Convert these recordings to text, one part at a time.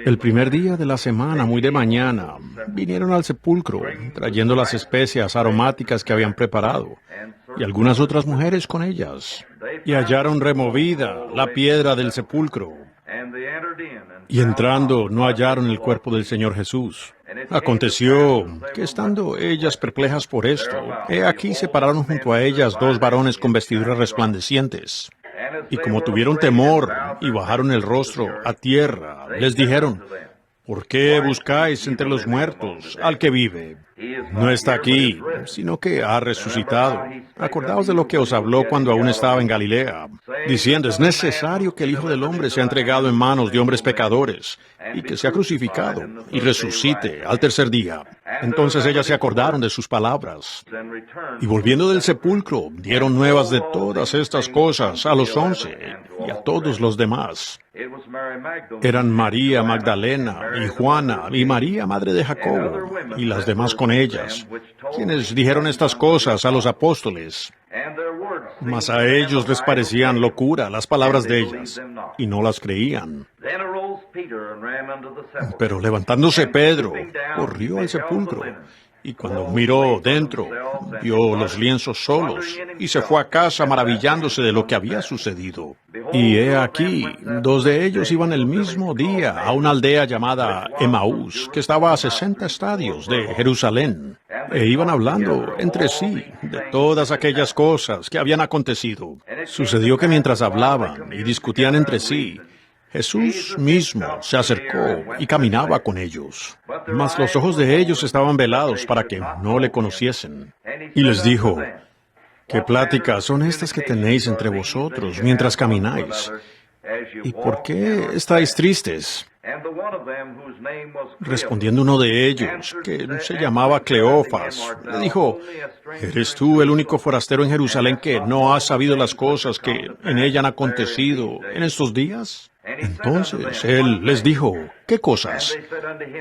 El primer día de la semana, muy de mañana, vinieron al sepulcro, trayendo las especias aromáticas que habían preparado, y algunas otras mujeres con ellas. Y hallaron removida la piedra del sepulcro, y entrando no hallaron el cuerpo del Señor Jesús. Aconteció que estando ellas perplejas por esto, he aquí se pararon junto a ellas dos varones con vestiduras resplandecientes. Y como tuvieron temor y bajaron el rostro a tierra, les dijeron: ¿por qué buscáis entre los muertos al que vive? No está aquí, sino que ha resucitado. Acordaos de lo que os habló cuando aún estaba en Galilea, diciendo: es necesario que el Hijo del Hombre sea entregado en manos de hombres pecadores, y que sea crucificado, y resucite al tercer día. Entonces ellas se acordaron de sus palabras, y volviendo del sepulcro, dieron nuevas de todas estas cosas a los 11 y a todos los demás. Eran María Magdalena y Juana y María, madre de Jacobo, y las demás con ellas, quienes dijeron estas cosas a los apóstoles. Mas a ellos les parecían locura las palabras de ellas, y no las creían. Pero levantándose Pedro, corrió al sepulcro, y cuando miró dentro, vio los lienzos solos, y se fue a casa maravillándose de lo que había sucedido. Y he aquí, dos de ellos iban el mismo día a una aldea llamada Emaús, que estaba a 60 estadios de Jerusalén, e iban hablando entre sí de todas aquellas cosas que habían acontecido. Sucedió que mientras hablaban y discutían entre sí, Jesús mismo se acercó y caminaba con ellos, mas los ojos de ellos estaban velados para que no le conociesen. Y les dijo: ¿qué pláticas son estas que tenéis entre vosotros mientras camináis? ¿Y por qué estáis tristes? Respondiendo uno de ellos, que se llamaba Cleofas, le dijo: ¿eres tú el único forastero en Jerusalén que no has sabido las cosas que en ella han acontecido en estos días? Entonces él les dijo: ¿qué cosas?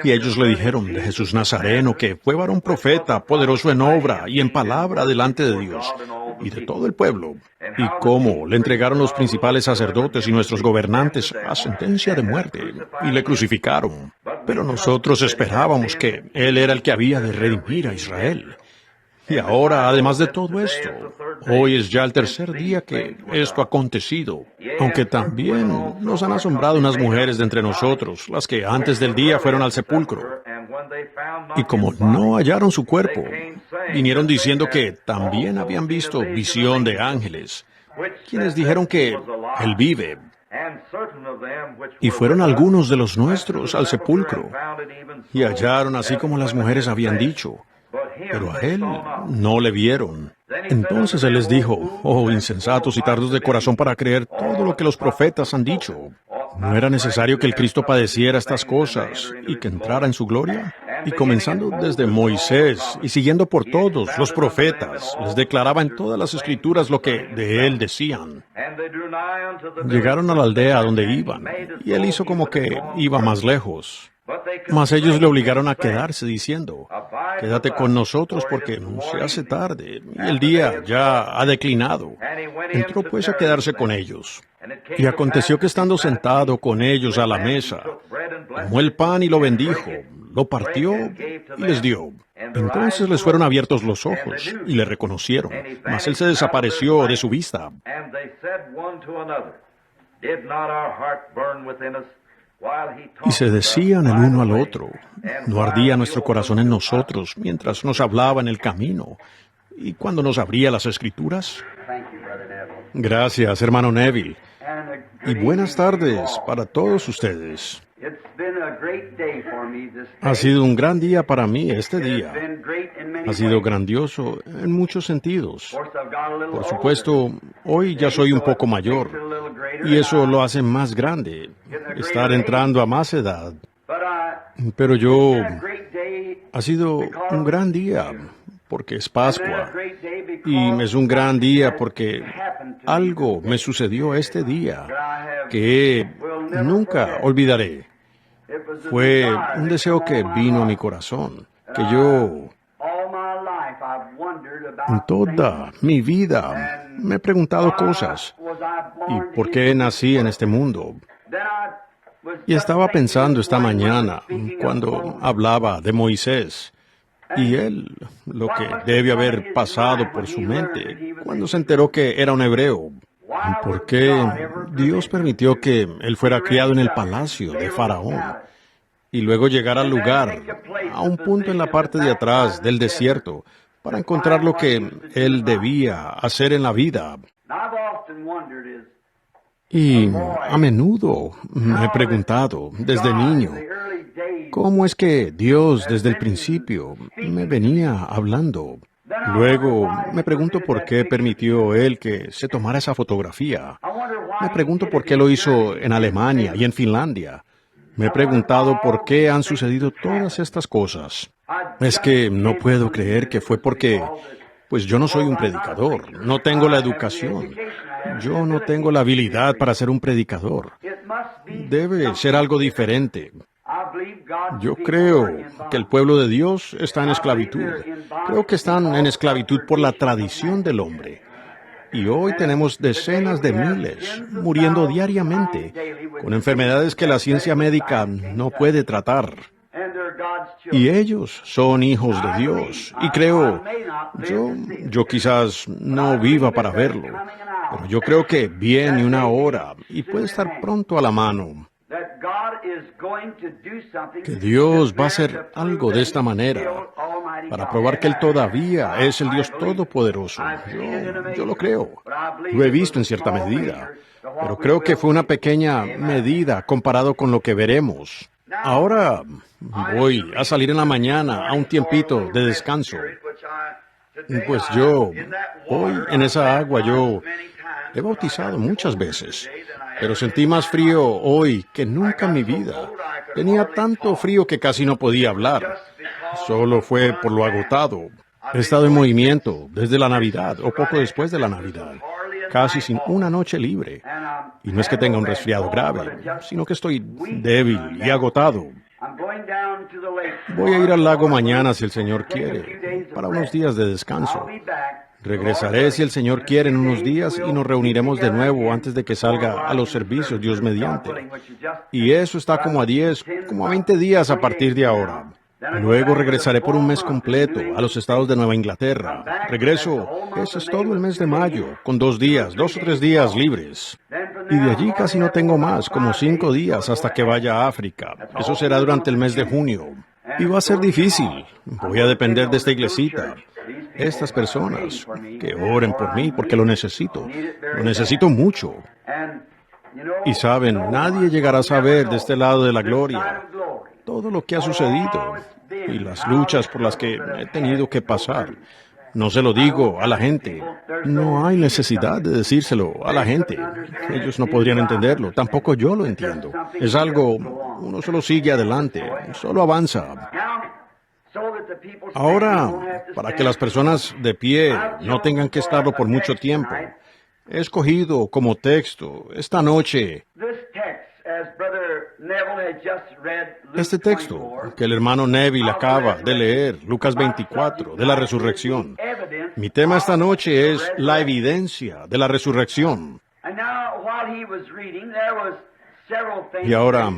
Y ellos le dijeron: de Jesús Nazareno, que fue varón profeta, poderoso en obra y en palabra delante de Dios y de todo el pueblo, y cómo le entregaron los principales sacerdotes y nuestros gobernantes a sentencia de muerte, y le crucificaron. Pero nosotros esperábamos que él era el que había de redimir a Israel. Y ahora, además de todo esto, hoy es ya el tercer día que esto ha acontecido, aunque también nos han asombrado unas mujeres de entre nosotros, las que antes del día fueron al sepulcro. Y como no hallaron su cuerpo, vinieron diciendo que también habían visto visión de ángeles, quienes dijeron que él vive. Y fueron algunos de los nuestros al sepulcro, y hallaron así como las mujeres habían dicho, pero a él no le vieron. Entonces él les dijo: oh, insensatos y tardos de corazón para creer todo lo que los profetas han dicho. ¿No era necesario que el Cristo padeciera estas cosas y que entrara en su gloria? Y comenzando desde Moisés y siguiendo por todos los profetas, les declaraba en todas las escrituras lo que de él decían. Llegaron a la aldea donde iban, y él hizo como que iba más lejos. Mas ellos le obligaron a quedarse, diciendo: quédate con nosotros porque se hace tarde y el día ya ha declinado. Entró pues a quedarse con ellos. Y aconteció que estando sentado con ellos a la mesa, tomó el pan y lo bendijo, lo partió y les dio. Entonces les fueron abiertos los ojos y le reconocieron, mas él se desapareció de su vista. Y se decían el uno al otro: ¿no ardía nuestro corazón en nosotros mientras nos hablaba en el camino y cuando nos abría las Escrituras? Gracias, hermano Neville. Y buenas tardes para todos ustedes. Ha sido un gran día para mí este día. Ha sido grandioso en muchos sentidos. Por supuesto, hoy ya soy un poco mayor, y eso lo hace más grande, estar entrando a más edad. Pero ha sido un gran día, porque es Pascua, y es un gran día porque algo me sucedió este día que nunca olvidaré. Fue un deseo que vino a mi corazón, que yo toda mi vida me he preguntado cosas. ¿Y por qué nací en este mundo? Y estaba pensando esta mañana, cuando hablaba de Moisés, y él, lo que debe haber pasado por su mente cuando se enteró que era un hebreo. ¿Por qué Dios permitió que él fuera criado en el palacio de Faraón y luego llegar al lugar, a un punto en la parte de atrás del desierto, para encontrar lo que él debía hacer en la vida? Y a menudo me he preguntado, desde niño, ¿cómo es que Dios desde el principio me venía hablando? Luego me pregunto por qué permitió Él que se tomara esa fotografía. Me pregunto por qué lo hizo en Alemania y en Finlandia. Me he preguntado por qué han sucedido todas estas cosas. Es que no puedo creer que fue porque, pues yo no soy un predicador, no tengo la educación, yo no tengo la habilidad para ser un predicador. Debe ser algo diferente. Yo creo que el pueblo de Dios está en esclavitud. Creo que están en esclavitud por la tradición del hombre. Y hoy tenemos decenas de miles muriendo diariamente con enfermedades que la ciencia médica no puede tratar. Y ellos son hijos de Dios. Y creo, yo quizás no viva para verlo, pero yo creo que viene una hora y puede estar pronto a la mano. Que Dios va a hacer algo de esta manera para probar que Él todavía es el Dios Todopoderoso. Yo lo creo. Lo he visto en cierta medida, pero creo que fue una pequeña medida comparado con lo que veremos. Ahora voy a salir en la mañana a un tiempito de descanso. Pues hoy en esa agua yo he bautizado muchas veces, pero sentí más frío hoy que nunca en mi vida. Tenía tanto frío que casi no podía hablar. Solo fue por lo agotado. He estado en movimiento desde la Navidad o poco después de la Navidad, casi sin una noche libre. Y no es que tenga un resfriado grave, sino que estoy débil y agotado. Voy a ir al lago mañana si el Señor quiere, para unos días de descanso. Regresaré si el Señor quiere en unos días y nos reuniremos de nuevo antes de que salga a los servicios, Dios mediante. Y eso está como a 10, como a 20 días a partir de ahora. Luego regresaré por un mes completo a los estados de Nueva Inglaterra. Regreso, eso es todo el mes de mayo, con 2 o 3 días libres. Y de allí casi no tengo más, como 5 días hasta que vaya a África. Eso será durante el mes de junio. Y va a ser difícil. Voy a depender de esta iglesita. Estas personas que oren por mí porque lo necesito. Lo necesito mucho. Y saben, nadie llegará a saber de este lado de la gloria todo lo que ha sucedido y las luchas por las que he tenido que pasar. No se lo digo a la gente. No hay necesidad de decírselo a la gente. Ellos no podrían entenderlo. Tampoco yo lo entiendo. Es algo, uno solo sigue adelante, solo avanza. Ahora, para que las personas de pie no tengan que estarlo por mucho tiempo, he escogido como texto esta noche este texto que el hermano Neville acaba de leer, Lucas 24, de la resurrección. Mi tema esta noche es la evidencia de la resurrección. Y ahora,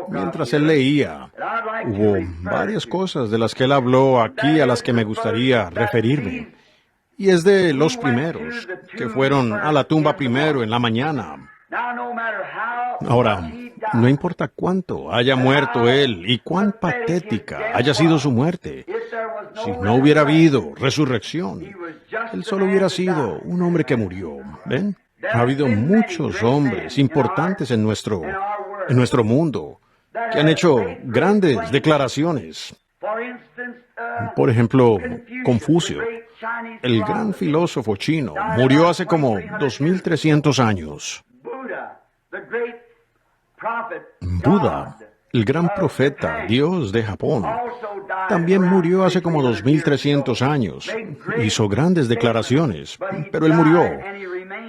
mientras él leía, hubo varias cosas de las que él habló aquí a las que me gustaría referirme. Y es de los primeros, que fueron a la tumba primero en la mañana. Ahora, no importa cuánto haya muerto él y cuán patética haya sido su muerte, si no hubiera habido resurrección, él solo hubiera sido un hombre que murió. ¿Ven? Ha habido muchos hombres importantes en nuestro mundo que han hecho grandes declaraciones. Por ejemplo, Confucio, el gran filósofo chino, murió hace como 2300 años. Buda, el gran profeta, Dios de Japón, también murió hace como 2300 años. Hizo grandes declaraciones, pero él murió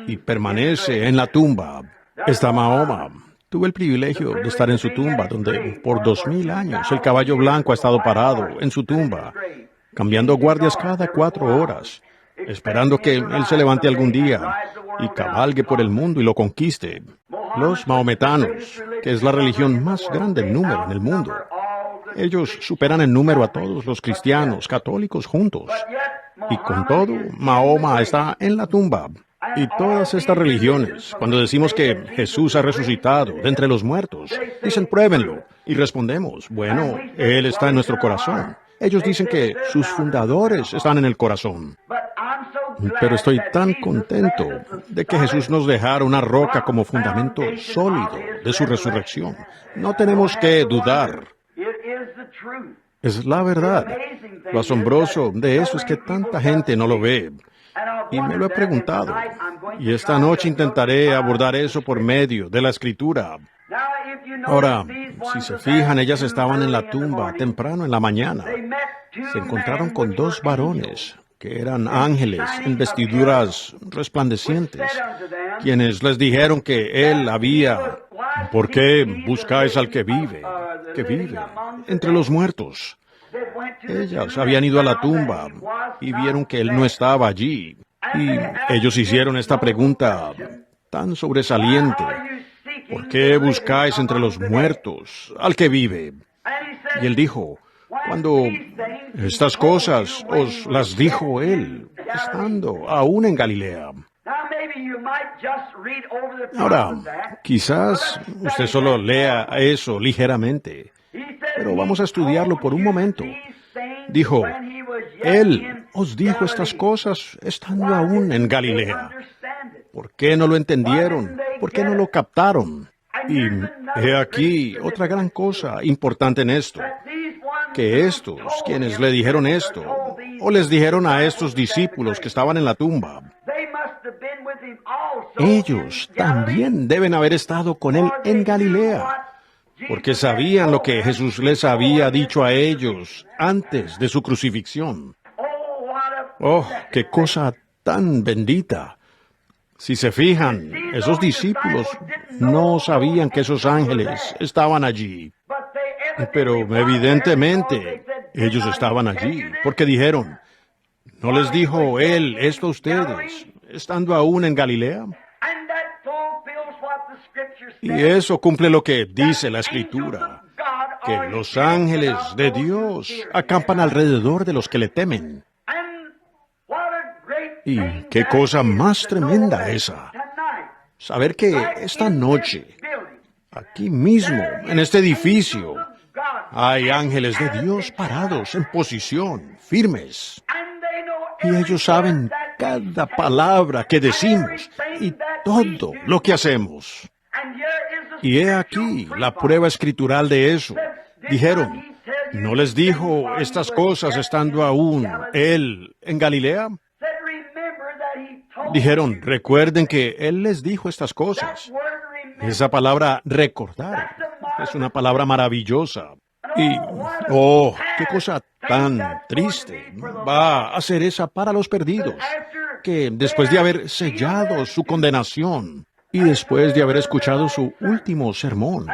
y permanece en la tumba. Está Mahoma. Tuve el privilegio de estar en su tumba, donde por 2000 años el caballo blanco ha estado parado en su tumba, cambiando guardias cada 4 horas, esperando que él se levante algún día y cabalgue por el mundo y lo conquiste. Los mahometanos, que es la religión más grande en número en el mundo. Ellos superan en número a todos los cristianos, católicos juntos. Y con todo, Mahoma está en la tumba. Y todas estas religiones, cuando decimos que Jesús ha resucitado de entre los muertos, dicen pruébenlo. Y respondemos, bueno, Él está en nuestro corazón. Ellos dicen que sus fundadores están en el corazón. Pero estoy tan contento de que Jesús nos dejara una roca como fundamento sólido de su resurrección. No tenemos que dudar. Es la verdad. Lo asombroso de eso es que tanta gente no lo ve. Y me lo he preguntado. Y esta noche intentaré abordar eso por medio de la Escritura. Ahora, si se fijan, ellas estaban en la tumba temprano en la mañana. Se encontraron con dos varones, que eran ángeles en vestiduras resplandecientes, quienes les dijeron que él había... ¿Por qué buscáis al que vive entre los muertos? Ellas habían ido a la tumba y vieron que él no estaba allí. Y ellos hicieron esta pregunta tan sobresaliente. ¿Por qué buscáis entre los muertos al que vive? Y él dijo, cuando estas cosas os las dijo él, estando aún en Galilea. Ahora, quizás usted solo lea eso ligeramente, pero vamos a estudiarlo por un momento. Dijo, Él os dijo estas cosas estando aún en Galilea. ¿Por qué no lo entendieron? ¿Por qué no lo captaron? Y he aquí otra gran cosa importante en esto, que estos, quienes le dijeron esto, o les dijeron a estos discípulos que estaban en la tumba, ellos también deben haber estado con él en Galilea, porque sabían lo que Jesús les había dicho a ellos antes de su crucifixión. ¡Oh, qué cosa tan bendita! Si se fijan, esos discípulos no sabían que esos ángeles estaban allí. Pero evidentemente ellos estaban allí, porque dijeron, ¿no les dijo él esto a ustedes, estando aún en Galilea? Y eso cumple lo que dice la Escritura, que los ángeles de Dios acampan alrededor de los que le temen. Y qué cosa más tremenda esa, saber que esta noche, aquí mismo, en este edificio, hay ángeles de Dios parados en posición, firmes. Y ellos saben cada palabra que decimos y todo lo que hacemos. Y he aquí la prueba escritural de eso. Dijeron, ¿no les dijo estas cosas estando aún él en Galilea? Dijeron, recuerden que él les dijo estas cosas. Esa palabra recordar es una palabra maravillosa. Y, oh, qué cosa tan triste va a ser esa para los perdidos, que después de haber sellado su condenación y después de haber escuchado su último sermón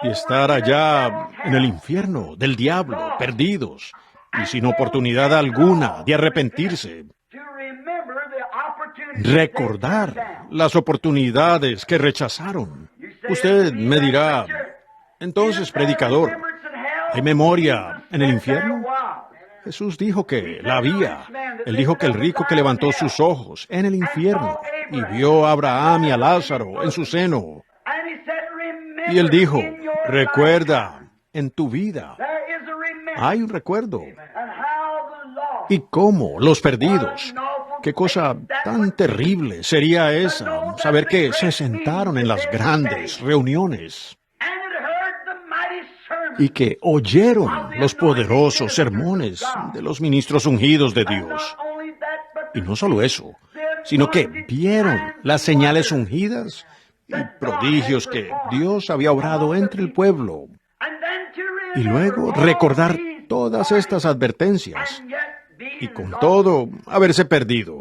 y estar allá en el infierno del diablo, perdidos y sin oportunidad alguna de arrepentirse, recordar las oportunidades que rechazaron. Usted me dirá, entonces, predicador, ¿hay memoria en el infierno? Jesús dijo que la había. Él dijo que el rico que levantó sus ojos en el infierno y vio a Abraham y a Lázaro en su seno. Y él dijo, recuerda, en tu vida hay un recuerdo. ¿Y cómo los perdidos? Qué cosa tan terrible sería esa, saber que se sentaron en las grandes reuniones y que oyeron los poderosos sermones de los ministros ungidos de Dios. Y no solo eso, sino que vieron las señales ungidas y prodigios que Dios había obrado entre el pueblo. Y luego recordar todas estas advertencias y con todo haberse perdido,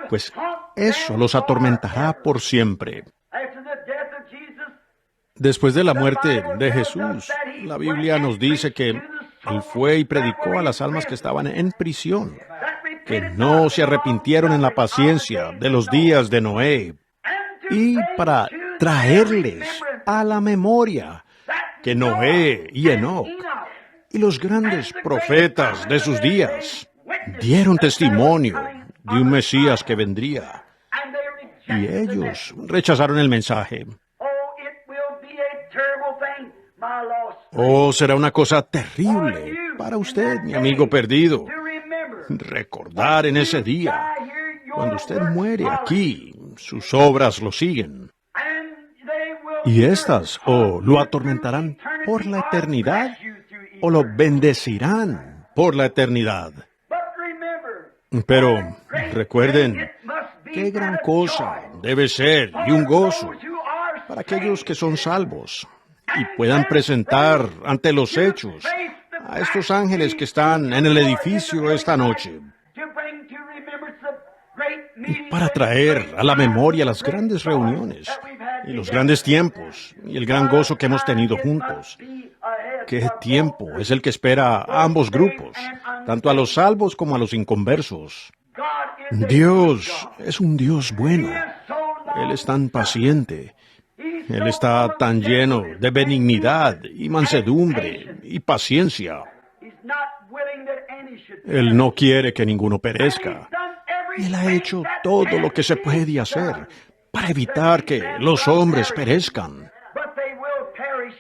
pues eso los atormentará por siempre. Después de la muerte de Jesús, la Biblia nos dice que Él fue y predicó a las almas que estaban en prisión, que no se arrepintieron en la paciencia de los días de Noé, y para traerles a la memoria que Noé y Enoc y los grandes profetas de sus días dieron testimonio de un Mesías que vendría. Y ellos rechazaron el mensaje. Oh, será una cosa terrible para usted, mi amigo perdido, recordar en ese día, cuando usted muere aquí, sus obras lo siguen. Y estas o lo atormentarán por la eternidad o lo bendecirán por la eternidad. Pero recuerden, qué gran cosa debe ser y un gozo para aquellos que son salvos y puedan presentar ante los hechos a estos ángeles que están en el edificio esta noche para traer a la memoria las grandes reuniones y los grandes tiempos y el gran gozo que hemos tenido juntos. ¿Qué tiempo es el que espera a ambos grupos, tanto a los salvos como a los inconversos? Dios es un Dios bueno. Él es tan paciente. Él está tan lleno de benignidad y mansedumbre y paciencia. Él no quiere que ninguno perezca. Él ha hecho todo lo que se puede hacer para evitar que los hombres perezcan.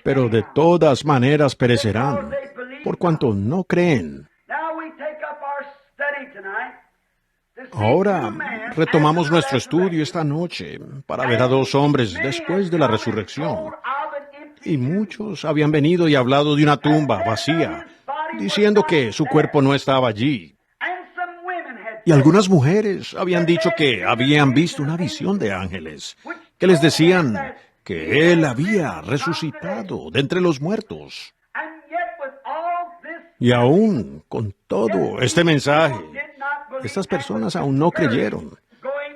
Pero de todas maneras perecerán, por cuanto no creen. Ahora retomamos nuestro estudio esta noche para ver a dos hombres después de la resurrección. Y muchos habían venido y hablado de una tumba vacía, diciendo que su cuerpo no estaba allí. Y algunas mujeres habían dicho que habían visto una visión de ángeles, que les decían que Él había resucitado de entre los muertos. Y aún con todo este mensaje, estas personas aún no creyeron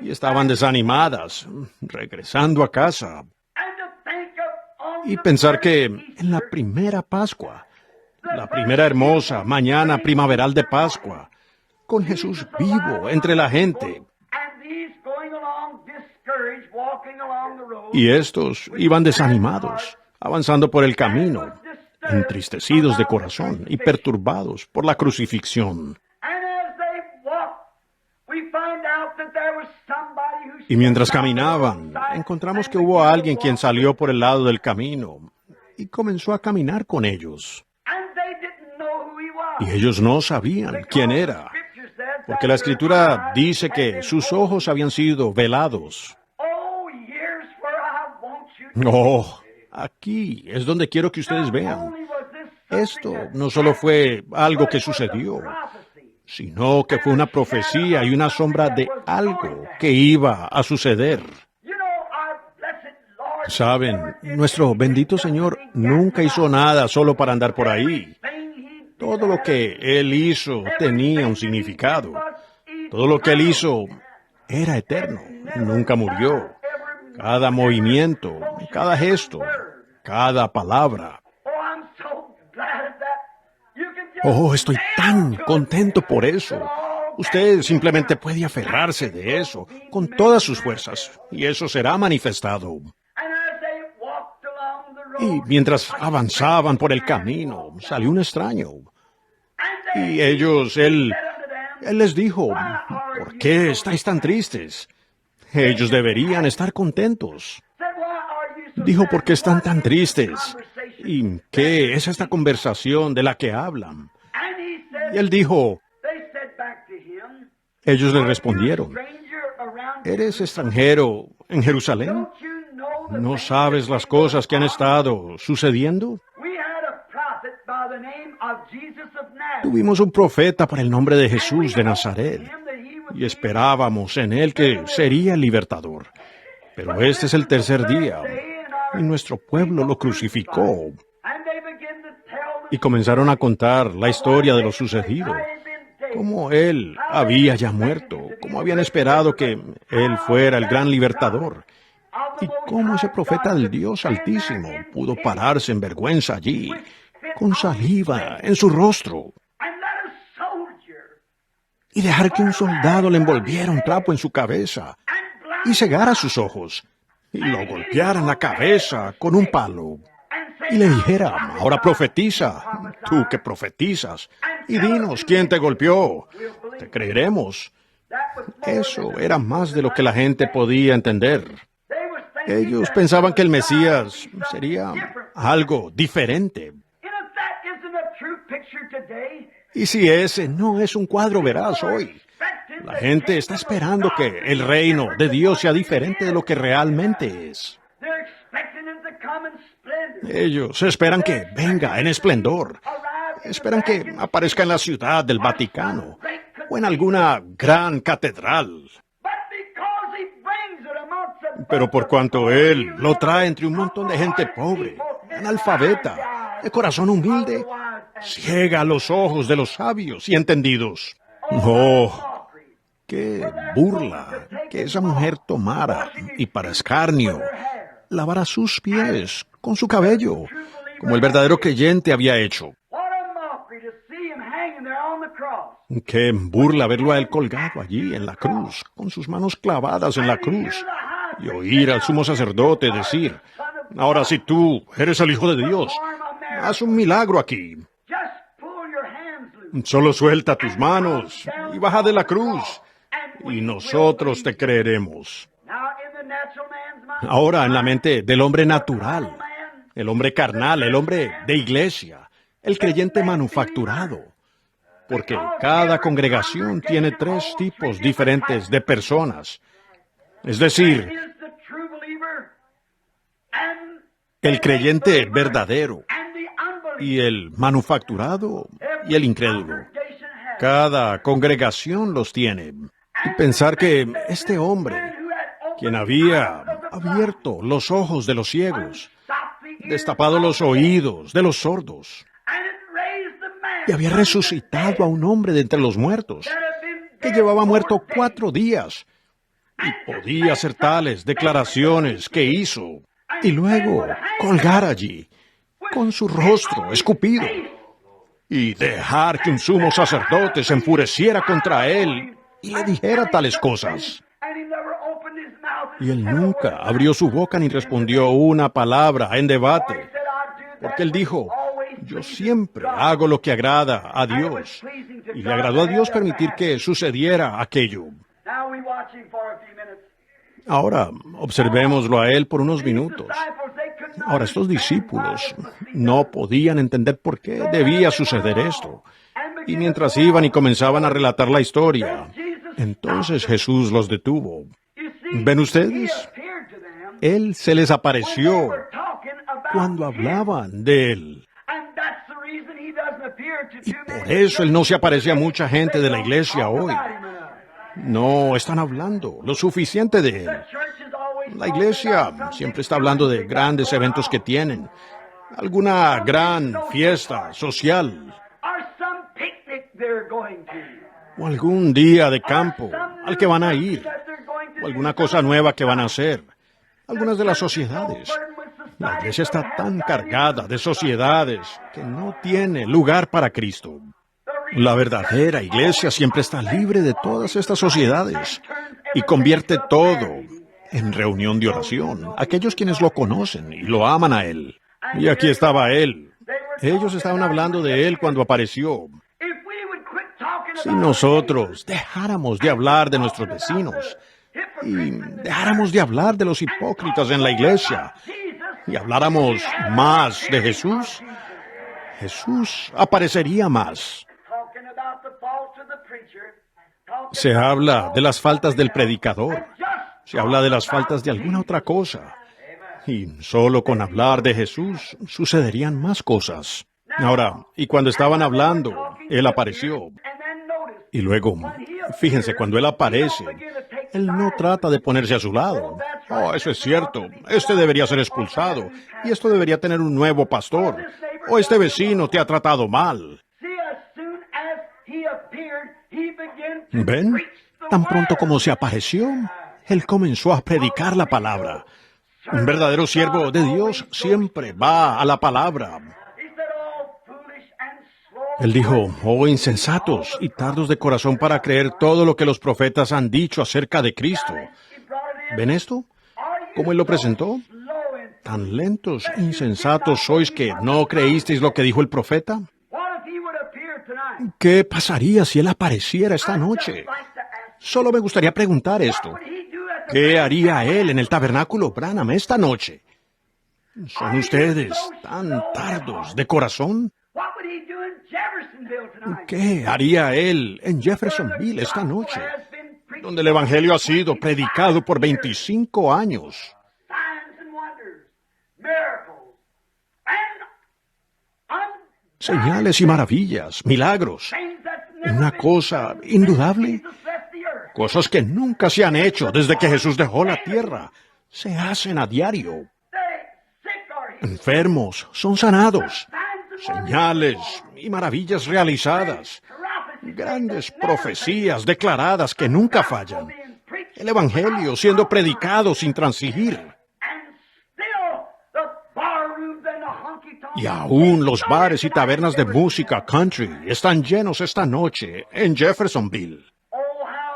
y estaban desanimadas, regresando a casa. Y pensar que en la primera Pascua, la primera hermosa mañana primaveral de Pascua, con Jesús vivo entre la gente, y estos iban desanimados, avanzando por el camino, entristecidos de corazón y perturbados por la crucifixión. Y mientras caminaban, encontramos que hubo alguien quien salió por el lado del camino y comenzó a caminar con ellos. Y ellos no sabían quién era, porque la Escritura dice que sus ojos habían sido velados. Oh, aquí es donde quiero que ustedes vean. Esto no solo fue algo que sucedió, sino que fue una profecía y una sombra de algo que iba a suceder. Saben, nuestro bendito Señor nunca hizo nada solo para andar por ahí. Todo lo que Él hizo tenía un significado. Todo lo que Él hizo era eterno, nunca murió. Cada movimiento, cada gesto, cada palabra. Oh, estoy tan contento por eso. Usted simplemente puede aferrarse de eso con todas sus fuerzas, y eso será manifestado. Y mientras avanzaban por el camino, salió un extraño. Y él les dijo, ¿por qué estáis tan tristes? Ellos deberían estar contentos. Dijo, ¿por qué están tan tristes? ¿Y qué es esta conversación de la que hablan? Y él dijo, ellos le respondieron, ¿eres extranjero en Jerusalén? ¿No sabes las cosas que han estado sucediendo? Tuvimos un profeta para el nombre de Jesús de Nazaret, y esperábamos en él que sería el libertador. Pero este es el tercer día, y nuestro pueblo lo crucificó. Y comenzaron a contar la historia de lo sucedido, cómo él había ya muerto, cómo habían esperado que él fuera el gran libertador, y cómo ese profeta del Dios Altísimo pudo pararse en vergüenza allí, con saliva en su rostro, y dejar que un soldado le envolviera un trapo en su cabeza y cegara sus ojos, y lo golpeara en la cabeza con un palo y le dijera, ahora profetiza, tú que profetizas, y dinos quién te golpeó, te creeremos. Eso era más de lo que la gente podía entender. Ellos pensaban que el Mesías sería algo diferente. Y si ese no es un cuadro veraz hoy, la gente está esperando que el reino de Dios sea diferente de lo que realmente es. Ellos esperan que venga en esplendor. Esperan que aparezca en la ciudad del Vaticano o en alguna gran catedral. Pero por cuanto Él lo trae entre un montón de gente pobre, analfabeta, de corazón humilde, ciega los ojos de los sabios y entendidos. ¡Oh! ¡Qué burla que esa mujer tomara y para escarnio lavara sus pies con su cabello, como el verdadero creyente había hecho! ¡Qué burla verlo a él colgado allí en la cruz, con sus manos clavadas en la cruz! Y oír al sumo sacerdote decir, ahora si tú eres el Hijo de Dios, haz un milagro aquí. Solo suelta tus manos y baja de la cruz, y nosotros te creeremos. Ahora en la mente del hombre natural, el hombre carnal, el hombre de iglesia, el creyente manufacturado, porque cada congregación tiene 3 tipos diferentes de personas. Es decir, el creyente verdadero y el manufacturado y el incrédulo. Cada congregación los tiene. Y pensar que este hombre, quien había abierto los ojos de los ciegos, destapado los oídos de los sordos, y había resucitado a un hombre de entre los muertos, que llevaba muerto 4 días, y podía hacer tales declaraciones que hizo, y luego colgar allí, con su rostro escupido, y dejar que un sumo sacerdote se enfureciera contra él y le dijera tales cosas. Y él nunca abrió su boca ni respondió una palabra en debate, porque él dijo, yo siempre hago lo que agrada a Dios, y le agradó a Dios permitir que sucediera aquello. Ahora, observémoslo a él por unos minutos. Ahora, estos discípulos no podían entender por qué debía suceder esto. Y mientras iban y comenzaban a relatar la historia, entonces Jesús los detuvo. ¿Ven ustedes? Él se les apareció cuando hablaban de él. Y por eso él no se aparece a mucha gente de la iglesia hoy. No están hablando lo suficiente de él. La iglesia siempre está hablando de grandes eventos que tienen, alguna gran fiesta social, o algún día de campo al que van a ir, o alguna cosa nueva que van a hacer. Algunas de las sociedades. La iglesia está tan cargada de sociedades que no tiene lugar para Cristo. La verdadera iglesia siempre está libre de todas estas sociedades y convierte todo en reunión de oración. Aquellos quienes lo conocen y lo aman a Él. Y aquí estaba Él. Ellos estaban hablando de Él cuando apareció. Si nosotros dejáramos de hablar de nuestros vecinos y dejáramos de hablar de los hipócritas en la iglesia y habláramos más de Jesús, Jesús aparecería más. Se habla de las faltas del predicador, se habla de las faltas de alguna otra cosa, y solo con hablar de Jesús sucederían más cosas. Ahora, y cuando estaban hablando, Él apareció. Y luego, fíjense, cuando Él aparece, Él no trata de ponerse a su lado. Oh, eso es cierto, este debería ser expulsado, y esto debería tener un nuevo pastor, o este vecino te ha tratado mal. ¿Ven? Tan pronto como se apareció, Él comenzó a predicar la palabra. Un verdadero siervo de Dios siempre va a la palabra. Él dijo, oh insensatos y tardos de corazón para creer todo lo que los profetas han dicho acerca de Cristo. ¿Ven esto? como él lo presentó? ¿Tan lentos e insensatos sois que no creísteis lo que dijo el profeta? ¿Qué pasaría si él apareciera esta noche? Solo me gustaría preguntar esto. ¿Qué haría él en el tabernáculo Branham esta noche? ¿Son ustedes tan tardos de corazón? ¿Qué haría él en Jeffersonville esta noche, donde el Evangelio ha sido predicado por 25 años? Señales y maravillas, milagros, una cosa indudable. Cosas que nunca se han hecho desde que Jesús dejó la tierra, se hacen a diario. Enfermos son sanados, señales y maravillas realizadas, grandes profecías declaradas que nunca fallan, el Evangelio siendo predicado sin transigir. Y aún los bares y tabernas de música country están llenos esta noche en Jeffersonville.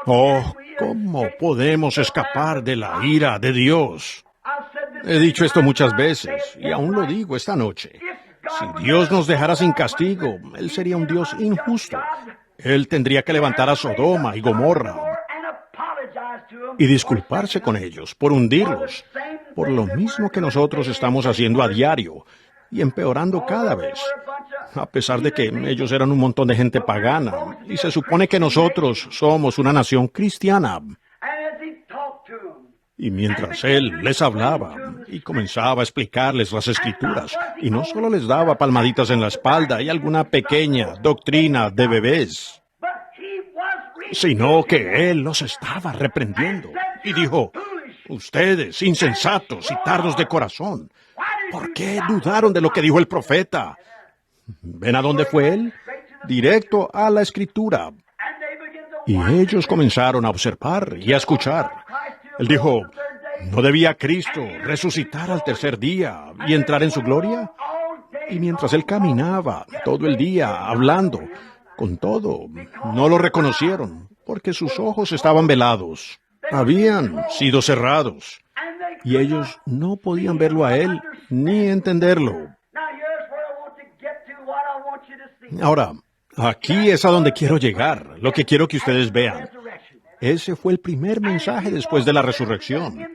Oh, ¿cómo podemos escapar de la ira de Dios? He dicho esto muchas veces, y aún lo digo esta noche. Si Dios nos dejara sin castigo, Él sería un Dios injusto. Él tendría que levantar a Sodoma y Gomorra y disculparse con ellos por hundirlos, por lo mismo que nosotros estamos haciendo a diario, y empeorando cada vez. A pesar de que ellos eran un montón de gente pagana, y se supone que nosotros somos una nación cristiana. Y mientras él les hablaba y comenzaba a explicarles las Escrituras, y no solo les daba palmaditas en la espalda y alguna pequeña doctrina de bebés, sino que él los estaba reprendiendo y dijo: ustedes, insensatos y tardos de corazón, ¿por qué dudaron de lo que dijo el profeta? ¿Ven a dónde fue él? Directo a la Escritura. Y ellos comenzaron a observar y a escuchar. Él dijo: ¿no debía Cristo resucitar al tercer día y entrar en su gloria? Y mientras él caminaba todo el día hablando, con todo, no lo reconocieron, porque sus ojos estaban velados. Habían sido cerrados. Y ellos no podían verlo a él ni entenderlo. Ahora, aquí es a donde quiero llegar, lo que quiero que ustedes vean. Ese fue el primer mensaje después de la resurrección.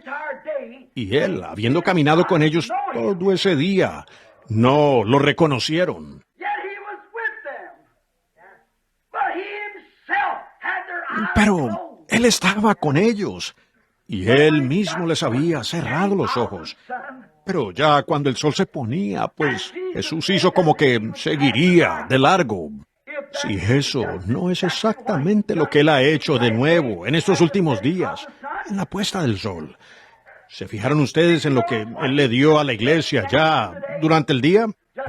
Y él, habiendo caminado con ellos todo ese día, no lo reconocieron. Pero él estaba con ellos, y él mismo les había cerrado los ojos. Pero ya cuando el sol se ponía, pues Jesús hizo como que seguiría de largo. Si eso no es exactamente lo que él ha hecho de nuevo en estos últimos días, en la puesta del sol. ¿Se fijaron ustedes en lo que él le dio a la iglesia ya durante el día?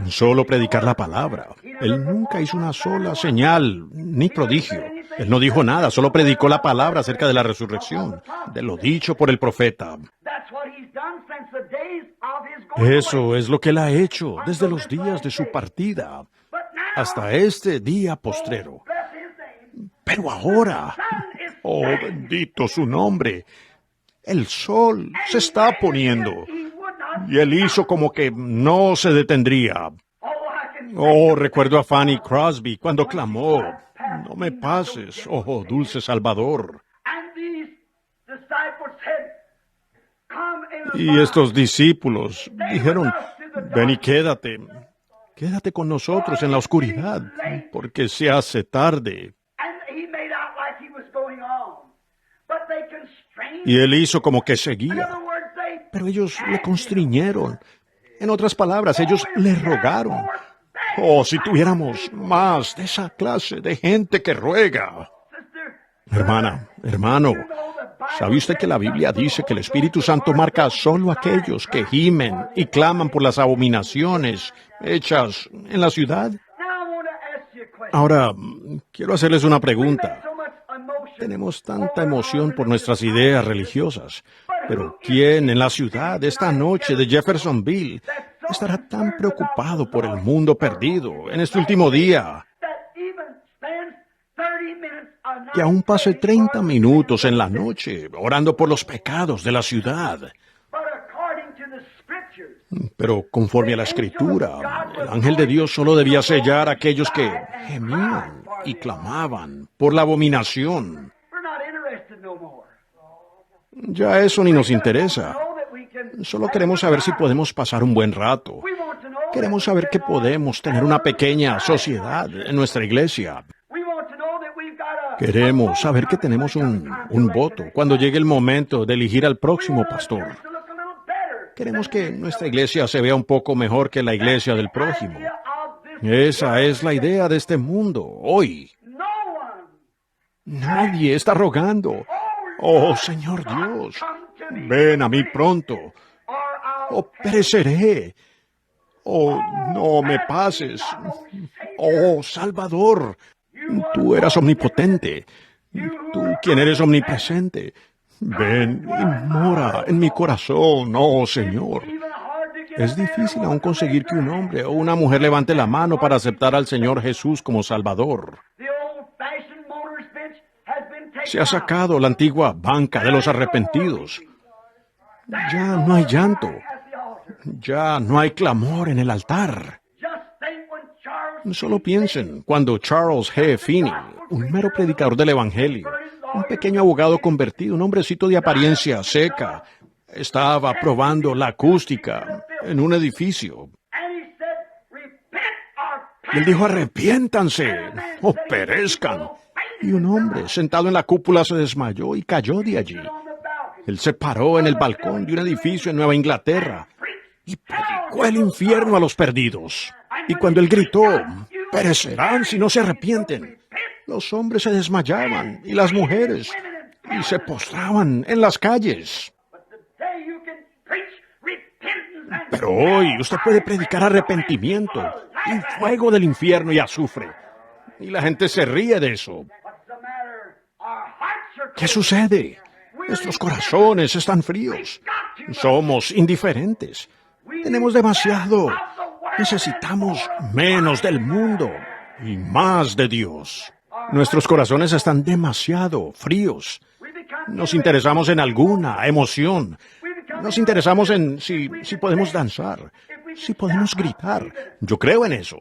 Solo predicar la palabra. Él nunca hizo una sola señal ni prodigio. Él no dijo nada, solo predicó la palabra acerca de la resurrección, de lo dicho por el profeta. Eso es lo que él ha hecho desde los días de su partida hasta este día postrero. Pero ahora, oh bendito su nombre, el sol se está poniendo y él hizo como que no se detendría. Oh, recuerdo a Fanny Crosby cuando clamó: no me pases, oh dulce Salvador. Y estos discípulos dijeron: ven y quédate con nosotros en la oscuridad, porque se hace tarde. Y él hizo como que seguía, pero ellos le constriñeron. En otras palabras, ellos le rogaron: oh, si tuviéramos más de esa clase de gente que ruega. Hermana, hermano, ¿sabe usted que la Biblia dice que el Espíritu Santo marca solo a aquellos que gimen y claman por las abominaciones hechas en la ciudad? Ahora, quiero hacerles una pregunta. Tenemos tanta emoción por nuestras ideas religiosas, pero ¿quién en la ciudad esta noche de Jeffersonville estará tan preocupado por el mundo perdido en este último día que aún pase 30 minutos en la noche orando por los pecados de la ciudad? Pero conforme a la Escritura, el ángel de Dios solo debía sellar a aquellos que gemían y clamaban por la abominación. Ya eso ni nos interesa. Solo queremos saber si podemos pasar un buen rato. Queremos saber que podemos tener una pequeña sociedad en nuestra iglesia. Queremos saber que tenemos un voto cuando llegue el momento de elegir al próximo pastor. Queremos que nuestra iglesia se vea un poco mejor que la iglesia del prójimo. Esa es la idea de este mundo hoy. Nadie está rogando. Oh, Señor Dios, ven a mí pronto. Oh, pereceré. Oh, no me pases. Oh, Salvador, tú eras omnipotente. Tú, quien eres omnipresente. Ven y mora en mi corazón, oh Señor. Es difícil aún conseguir que un hombre o una mujer levante la mano para aceptar al Señor Jesús como Salvador. Se ha sacado la antigua banca de los arrepentidos. Ya no hay llanto. Ya no hay clamor en el altar. Solo piensen cuando Charles G. Finney, un mero predicador del Evangelio, un pequeño abogado convertido, un hombrecito de apariencia seca, estaba probando la acústica en un edificio. Y él dijo, arrepiéntanse o perezcan. Y un hombre sentado en la cúpula se desmayó y cayó de allí. Él se paró en el balcón de un edificio en Nueva Inglaterra y predicó el infierno a los perdidos. Y cuando él gritó, perecerán si no se arrepienten, los hombres se desmayaban y las mujeres y se postraban en las calles. Pero hoy usted puede predicar arrepentimiento y fuego del infierno y azufre. Y la gente se ríe de eso. ¿Qué sucede? Nuestros corazones están fríos. Somos indiferentes. Tenemos demasiado. Necesitamos menos del mundo y más de Dios. Nuestros corazones están demasiado fríos. Nos interesamos en alguna emoción. Nos interesamos en si podemos danzar, si podemos gritar. Yo creo en eso.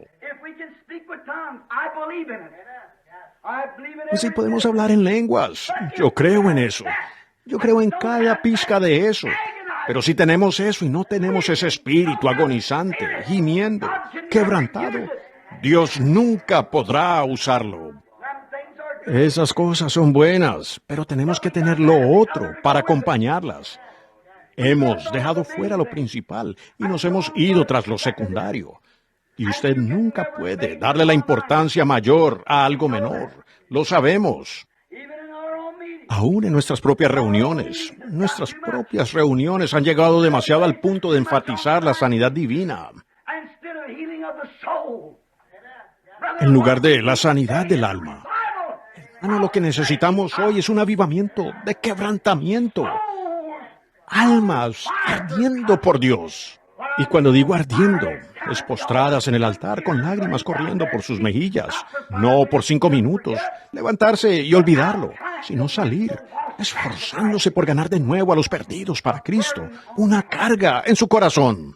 Si podemos hablar en lenguas, yo creo en eso. Yo creo en cada pizca de eso. Pero si tenemos eso y no tenemos ese espíritu agonizante, gimiendo, quebrantado, Dios nunca podrá usarlo. Esas cosas son buenas, pero tenemos que tener lo otro para acompañarlas. Hemos dejado fuera lo principal y nos hemos ido tras lo secundario. Y usted nunca puede darle la importancia mayor a algo menor. Lo sabemos. Aún en nuestras propias reuniones han llegado demasiado al punto de enfatizar la sanidad divina, en lugar de la sanidad del alma. Hermano, lo que necesitamos hoy es un avivamiento de quebrantamiento. Almas ardiendo por Dios. Y cuando digo ardiendo, es postradas en el altar con lágrimas corriendo por sus mejillas. No por 5 minutos, levantarse y olvidarlo, sino salir, esforzándose por ganar de nuevo a los perdidos para Cristo. Una carga en su corazón.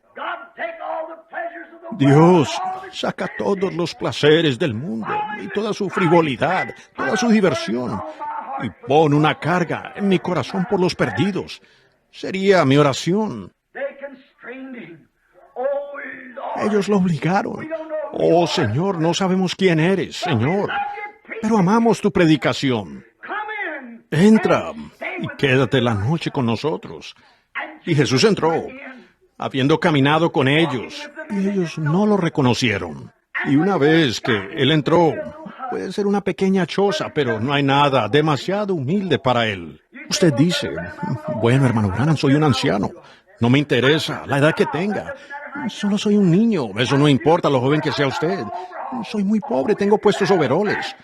Dios saca todos los placeres del mundo y toda su frivolidad, toda su diversión, y pone una carga en mi corazón por los perdidos. Sería mi oración. Ellos lo obligaron. Oh, Señor, no sabemos quién eres, Señor, pero amamos tu predicación. Entra y quédate la noche con nosotros. Y Jesús entró, habiendo caminado con ellos, y ellos no lo reconocieron. Y una vez que Él entró, puede ser una pequeña choza, pero no hay nada demasiado humilde para Él. Usted dice, bueno, hermano Branham, soy un anciano. No me interesa la edad que tenga. Solo soy un niño. Eso no importa lo joven que sea usted. Soy muy pobre, tengo puestos overoles.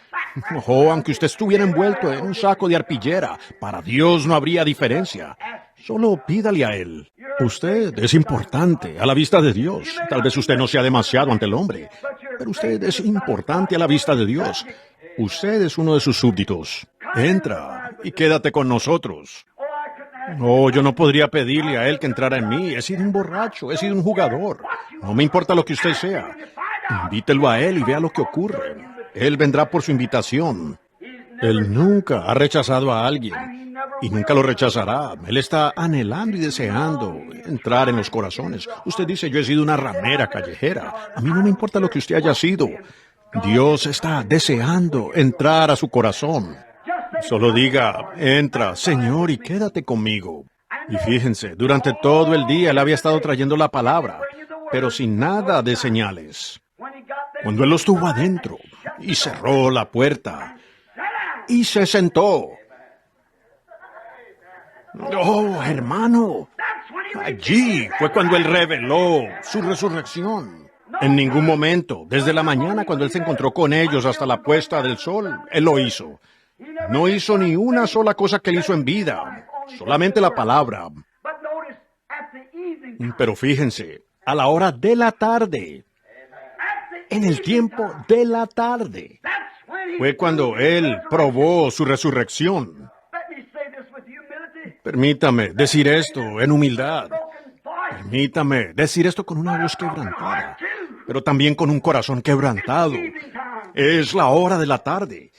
Oh, aunque usted estuviera envuelto en un saco de arpillera, para Dios no habría diferencia. Solo pídale a Él. Usted es importante a la vista de Dios. Tal vez usted no sea demasiado ante el hombre, pero usted es importante a la vista de Dios. Usted es uno de sus súbditos. Entra y quédate con nosotros. No, yo no podría pedirle a él que entrara en mí. He sido un borracho, he sido un jugador. No me importa lo que usted sea. Invítelo a él y vea lo que ocurre. Él vendrá por su invitación. Él nunca ha rechazado a alguien y nunca lo rechazará. Él está anhelando y deseando entrar en los corazones. Usted dice, yo he sido una ramera callejera. A mí no me importa lo que usted haya sido. Dios está deseando entrar a su corazón. Solo diga, entra, Señor, y quédate conmigo. Y fíjense, durante todo el día él había estado trayendo la palabra, pero sin nada de señales. Cuando él lo estuvo adentro y cerró la puerta y se sentó. Oh, hermano, allí fue cuando él reveló su resurrección. En ningún momento, desde la mañana cuando él se encontró con ellos hasta la puesta del sol, él lo hizo. No hizo ni una sola cosa que él hizo en vida, solamente la palabra. Pero fíjense, a la hora de la tarde, en el tiempo de la tarde, fue cuando él probó su resurrección. Permítame decir esto en humildad. Permítame decir esto con una voz quebrantada, pero también con un corazón quebrantado. Es la hora de la tarde.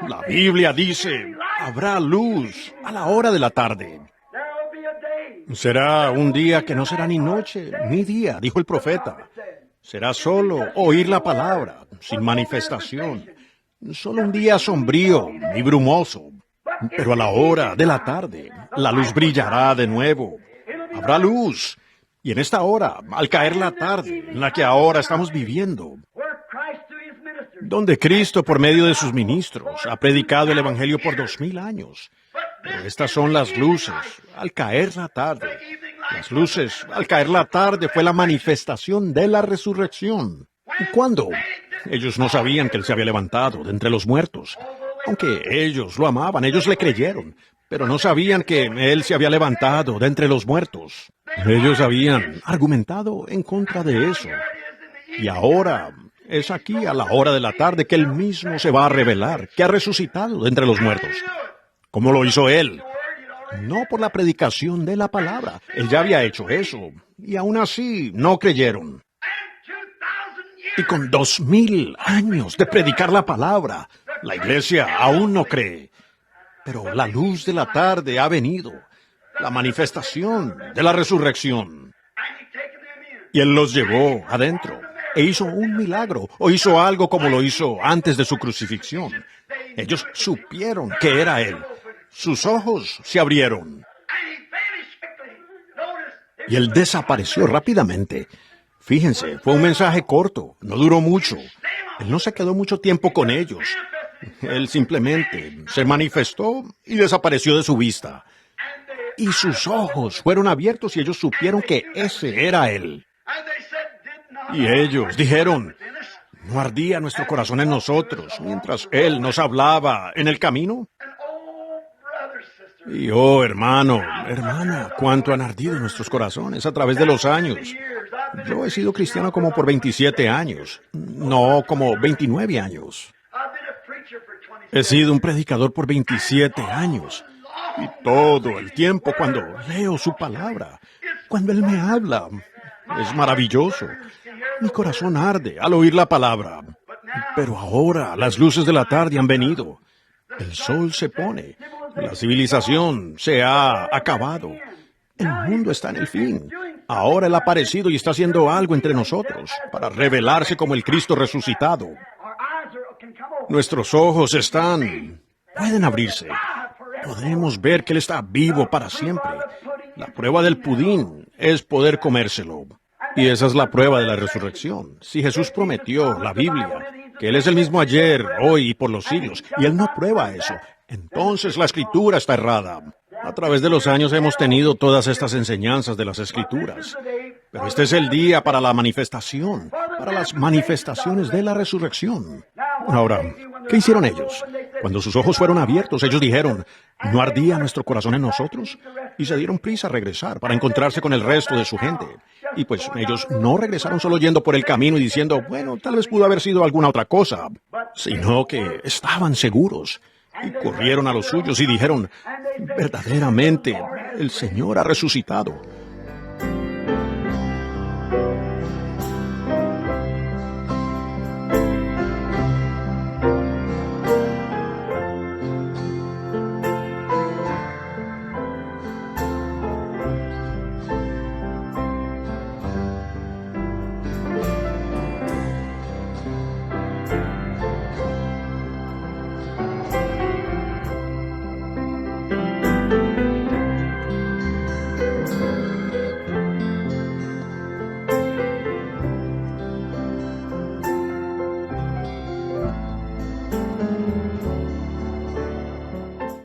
La Biblia dice, habrá luz a la hora de la tarde. Será un día que no será ni noche ni día, dijo el profeta. Será solo oír la palabra, sin manifestación. Solo un día sombrío y brumoso. Pero a la hora de la tarde, la luz brillará de nuevo. Habrá luz. Y en esta hora, al caer la tarde, en la que ahora estamos viviendo, donde Cristo, por medio de sus ministros, ha predicado el Evangelio por 2000 años. Pero estas son las luces, al caer la tarde. Las luces, al caer la tarde, fue la manifestación de la resurrección. ¿Y cuándo? Ellos no sabían que Él se había levantado de entre los muertos. Aunque ellos lo amaban, ellos le creyeron, pero no sabían que Él se había levantado de entre los muertos. Ellos habían argumentado en contra de eso. Y ahora es aquí, a la hora de la tarde, que Él mismo se va a revelar, que ha resucitado de entre los muertos. ¿Cómo lo hizo Él? No por la predicación de la palabra. Él ya había hecho eso, y aún así no creyeron. Y con 2000 años de predicar la palabra, la iglesia aún no cree. Pero la luz de la tarde ha venido, la manifestación de la resurrección. Y Él los llevó adentro e hizo un milagro, o hizo algo como lo hizo antes de su crucifixión. Ellos supieron que era Él. Sus ojos se abrieron. Y Él desapareció rápidamente. Fíjense, fue un mensaje corto, no duró mucho. Él no se quedó mucho tiempo con ellos. Él simplemente se manifestó y desapareció de su vista. Y sus ojos fueron abiertos y ellos supieron que ese era Él. Y ellos dijeron, ¿no ardía nuestro corazón en nosotros mientras Él nos hablaba en el camino? Y oh, hermano, hermana, cuánto han ardido nuestros corazones a través de los años. Yo he sido cristiano como por 27 años, no como 29 años. He sido un predicador por 27 años. Y todo el tiempo cuando leo su palabra, cuando Él me habla, es maravilloso. Mi corazón arde al oír la palabra. Pero ahora las luces de la tarde han venido. El sol se pone. La civilización se ha acabado. El mundo está en el fin. Ahora Él ha aparecido y está haciendo algo entre nosotros para revelarse como el Cristo resucitado. Nuestros ojos pueden abrirse. Podemos ver que Él está vivo para siempre. La prueba del pudín es poder comérselo. Y esa es la prueba de la resurrección. Si Jesús prometió, la Biblia, que Él es el mismo ayer, hoy y por los siglos, y Él no prueba eso, entonces la Escritura está errada. A través de los años hemos tenido todas estas enseñanzas de las Escrituras. Pero este es el día para la manifestación, para las manifestaciones de la resurrección. Ahora, ¿qué hicieron ellos? Cuando sus ojos fueron abiertos, ellos dijeron, ¿no ardía nuestro corazón en nosotros? Y se dieron prisa a regresar para encontrarse con el resto de su gente. Y pues ellos no regresaron solo yendo por el camino y diciendo, bueno, tal vez pudo haber sido alguna otra cosa, sino que estaban seguros. Y corrieron a los suyos y dijeron, verdaderamente, el Señor ha resucitado.